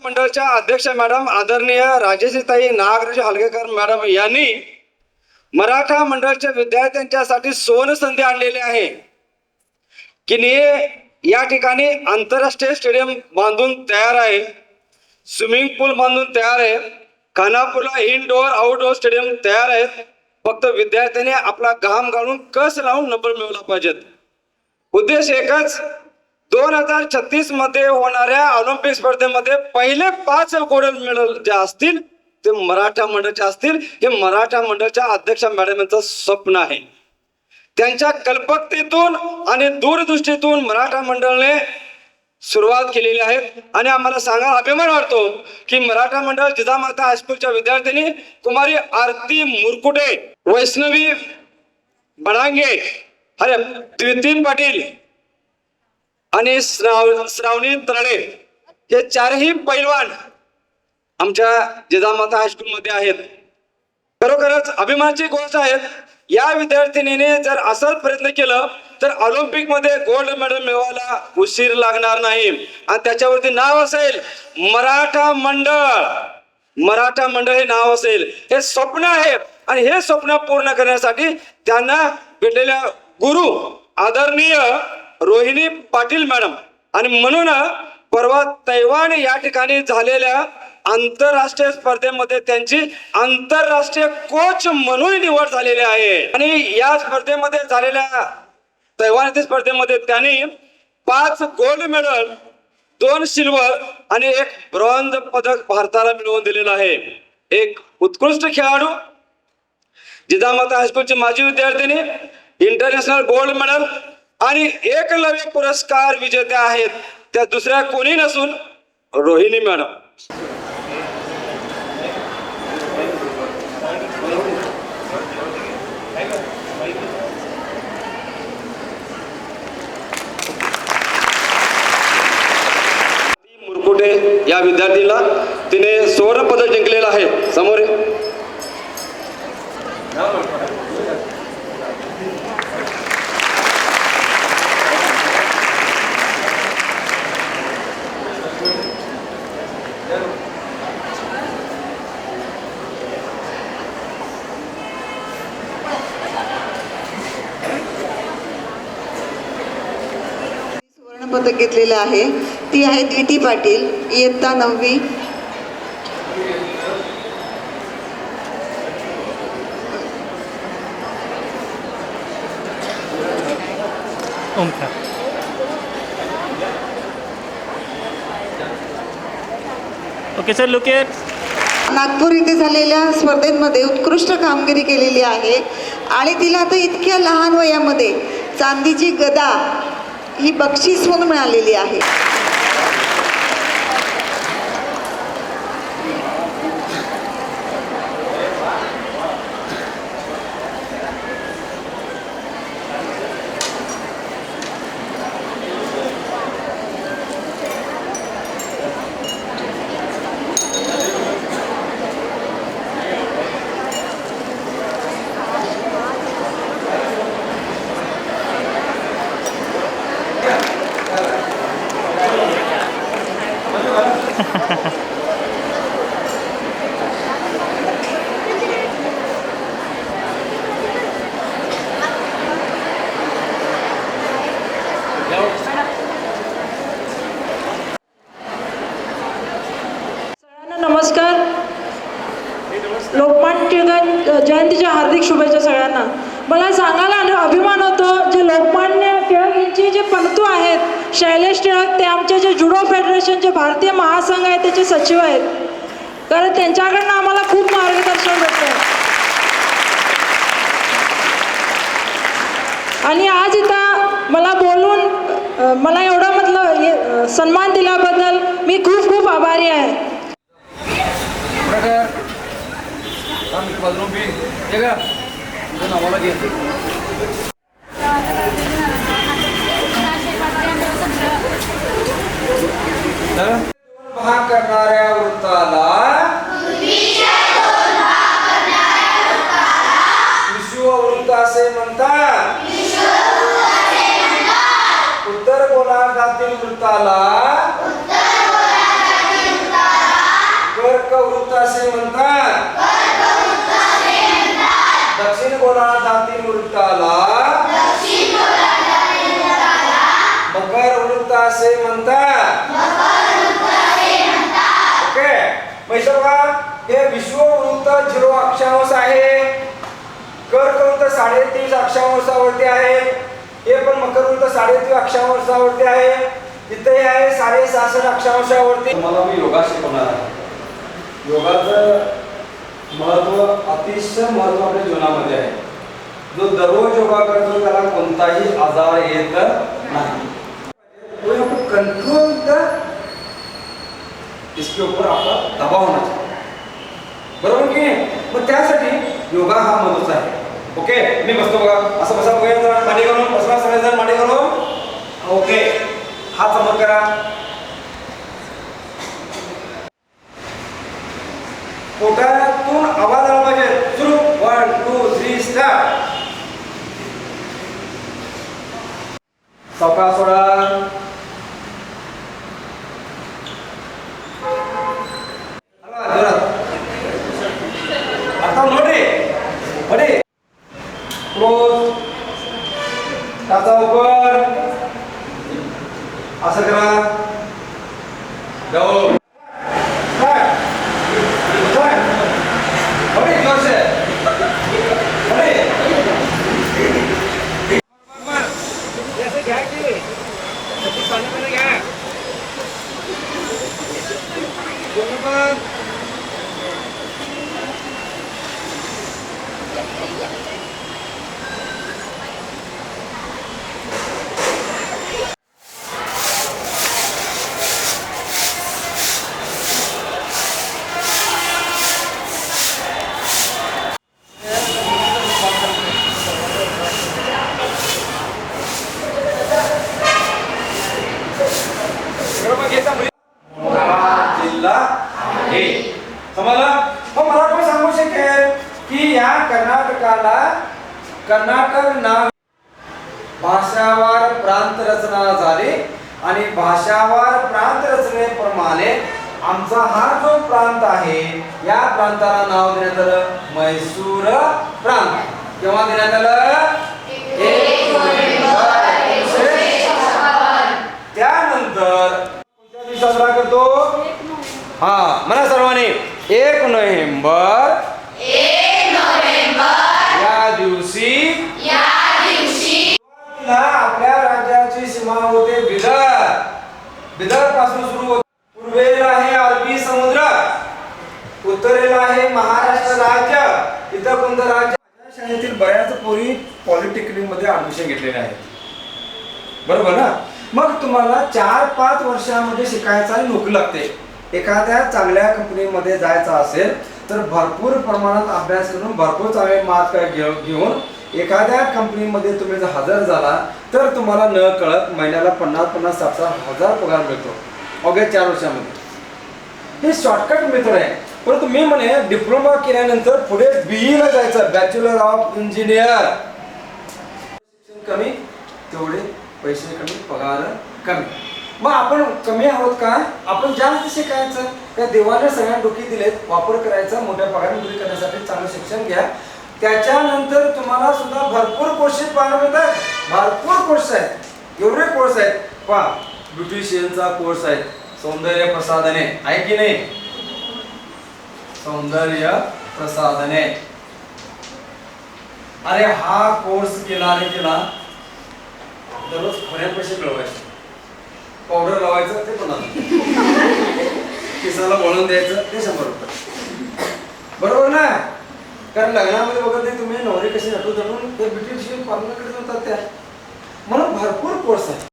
मंडळाच्या अध्यक्ष मॅडम आदरणीय राजेश्रीताई नागराज हलगेकर मॅडम यांनी मराठा मंडळाच्या विद्यार्थ्यांच्यासाठी सुवर्ण संधी आणलेली आहे की या ठिकाणी आंतरराष्ट्रीय स्टेडियम बांधून तयार आहे, स्विमिंग पूल बांधून तयार आहे, खानापूरला इनडोअर आउटडोअर स्टेडियम तयार आहेत. फक्त विद्यार्थ्यांनी आपला घाम गाळून कस लावून नंबर मिळवला पाहिजेत. उद्देश एकच, 2036 मध्ये होणाऱ्या ऑलिम्पिक स्पर्धेमध्ये पहिले 5 गोल्ड मेडल जे असतील ते मराठा मंडळाचे असतील. हे मराठा मंडळाच्या अध्यक्ष मॅडम यांचं स्वप्न आहे. त्यांच्या कल्पकतेतून आणि दूरदृष्टीतून मराठा मंडळाने सुरुवात केलेली आहे आणि आम्हाला सांगा अभिमान वाटतो की मराठा मंडळ जिजामाता हायस्कूलच्या विद्यार्थिनी कुमारी आरती मुरकुटे, वैष्णवी बडांगे, अरे द्वितीन पाटील आणि श्रावणी तरणे हे चारही पैलवान आमच्या जिजामाता हायस्कूल मध्ये आहेत. खरोखरच अभिमानाची गोष्ट आहे. या विद्यार्थिनीने जर असंच प्रयत्न केलं तर ऑलिम्पिक मध्ये गोल्ड मेडल मिळवायला उशीर लागणार नाही आणि त्याच्यावरती नाव असेल मराठा मंडळ. मराठा मंडळ हे नाव असेल. हे स्वप्न आहे आणि हे स्वप्न पूर्ण करण्यासाठी त्यांना भेटलेल्या गुरु आदरणीय रोहिणी पाटील मॅडम आणि म्हणून परवा तैवान या ठिकाणी झालेल्या आंतरराष्ट्रीय स्पर्धेमध्ये त्यांची आंतरराष्ट्रीय कोच म्हणून निवड झालेली आहे. आणि या स्पर्धेमध्ये झालेल्या तैवान येथील स्पर्धेमध्ये त्यांनी 5 गोल्ड मेडल, 2 सिल्वर आणि 1 ब्रॉन्झ पदक भारताला मिळवून दिलेलं आहे. एक उत्कृष्ट खेळाडू, जिजामाता हायस्कूलची माजी विद्यार्थिनी, इंटरनॅशनल गोल्ड मेडल आणि एकलव्य पुरस्कार विजेत्या आहेत. त्या दुसऱ्या कोणी नसून रोहिणी मॅडम. मुरकुटे या विद्यार्थीला तिने सुवर्ण पदक जिंकलेलं आहे. समोर पदक घेतलेलं आहे. ती आहे द्विती पाटील, इयत्ता 9वी. Okay sir, look at. Nagpur येथे झालेल्या स्पर्धेमध्ये उत्कृष्ट कामगिरी केलेली आहे आणि तिला आता इतक्या लहान वयामध्ये चांदीची गदा ही बक्षीस म्हणून मिळालेली आहे. नमस्कार. लोकमान्य टिळक जयंतीच्या हार्दिक शुभेच्छा सगळ्यांना. मला सांगायला अभिमान होतो जे लोकमान्य टिळक यांचे जे पंतू आहेत शैलेश टिळक, ते आमचे जे जुडो फेडरेशनचे भारतीय महासंघ आहेत त्याचे सचिव आहेत. कारण त्यांच्याकडनं आम्हाला खूप मार्गदर्शन भेटतं. आणि आज इथं मला बोलून मला एवढं म्हटलं सन्मान दिल्याबद्दल मी खूप खूप आभारी आहे. भाग करणाऱ्या वृत्ताला विश्ववृत्त असे म्हणतात. उत्तर गोलार्धातील वृत्ताला पैसे बघा, हे विषुववृत्त 0 अक्षांश आहे, कर्कवृत्त 3.5 अक्षांशावरती आहे, हे पण मकरवृत्त 3.5 अक्षांशावरती आहे, इथे आहे 66.5 अक्षांशावरती. तुम्हाला मी योगा शिकवणार आहे. योगाचं महत्व, अतिशय महत्व आपल्या जीवनामध्ये आहे. जो दररोज योगा करतो त्याला कोणताही आजार येत नाही. तो आपको कंट्रोल द इसके ऊपर आपला दबाव होना चाहिए, बरोबर की नाही? मग त्यासाठी योगा हा महत्वाचा आहे. ओके, मी बसतो बघा, असं बसा बघा, जरा मांडी घालून बसला, सगळेजण मांडी घालून. ओके, हात समोर करा. पोटातून आवाज आला पाहिजे. सुरू, 1 2 3 स्टार्ट. सावकाश सोडा. आता नोटे मध्ये क्लोज, टाचा ऊपर, असं करा. जाओ जिल्हा आहे. समजला? मग मला कोण सांगू शकेल की या कर्नाटकाला कर्नाटक नाव भाषावार प्रांत रचना झाली आणि भाषावार प्रांत रचनेप्रमाणे आमचा हा जो प्रांत आहे या प्रांताला नाव देण्यात आलं म्हैसूर प्रांत. केव्हा देण्यात आलं? 1 नोव्हेंबर 1956. त्यानंतर कोणत्या दिवशी साजरा करतो? हा, म्हणा सर्वांनी, 1 नोव्हेंबर या दिवशी आपल्या राज्याची सीमा होते बिदर. बिदर पासून सुरू होते. पूर्वेला आहे अरबी समुद्र, उत्तरेला आहे महाराष्ट्र राज्य. इथं कोणतं राज्य? शाळेतील बऱ्याच पोरी पॉलिटेक्निक मध्ये ऍडमिशन घेतलेले आहेत, बरोबर ना? मग तुम्हाला 4-5 वर्षामध्ये शिकायचं आणि नोकरी लागते. एखाद्या चांगल्या कंपनीमध्ये जायचं असेल तर भरपूर प्रमाणात अभ्यास करून भरपूर चांगले मार्क घेऊन एखाद्या कंपनीमध्ये तुम्ही जर हजर झाला तर तुम्हाला न कळत महिन्याला 50-60 हजार पगार मिळतो अवघ्या 4 वर्षामध्ये. हे शॉर्टकट मेथड आहे. परंतु मी म्हणे डिप्लोमा केल्यानंतर पुढे BE ला जायचं, बॅचलर ऑफ इंजिनियर. शिक्षण कमी तेवढे पैसे कमी, पगार कमी. मग आपण कमी आहोत का? आपण जास्त शिकायचं. त्या देवाने सगळ्या डोकी दिलेत, वापर करायचा, मोठ्या पगार नोकरी करण्यासाठी चांगलं शिक्षण घ्या. त्याच्यानंतर तुम्हाला सुद्धा भरपूर कोर्सेस पाहायला मिळतात. भरपूर कोर्स आहेत, एवढे कोर्स आहेत. पहा, ब्युटिशियनचा कोर्स आहे, सौंदर्य प्रसाधने आहे की नाही? सौंदर्य प्रसाधने. अरे हा कोर्स केला दररोज खऱ्या पैसे मिळवायचे. पावडर लावायचं ते 50, केसाला वळून द्यायचं ते 100 रुपये, बरोबर ना? कारण लग्नामध्ये बघत नाही तुम्ही नवरी कशी नटू धरून ते ब्युटिशियन पार्लरकडे जातात त्या. म्हणून भरपूर कोर्स आहे.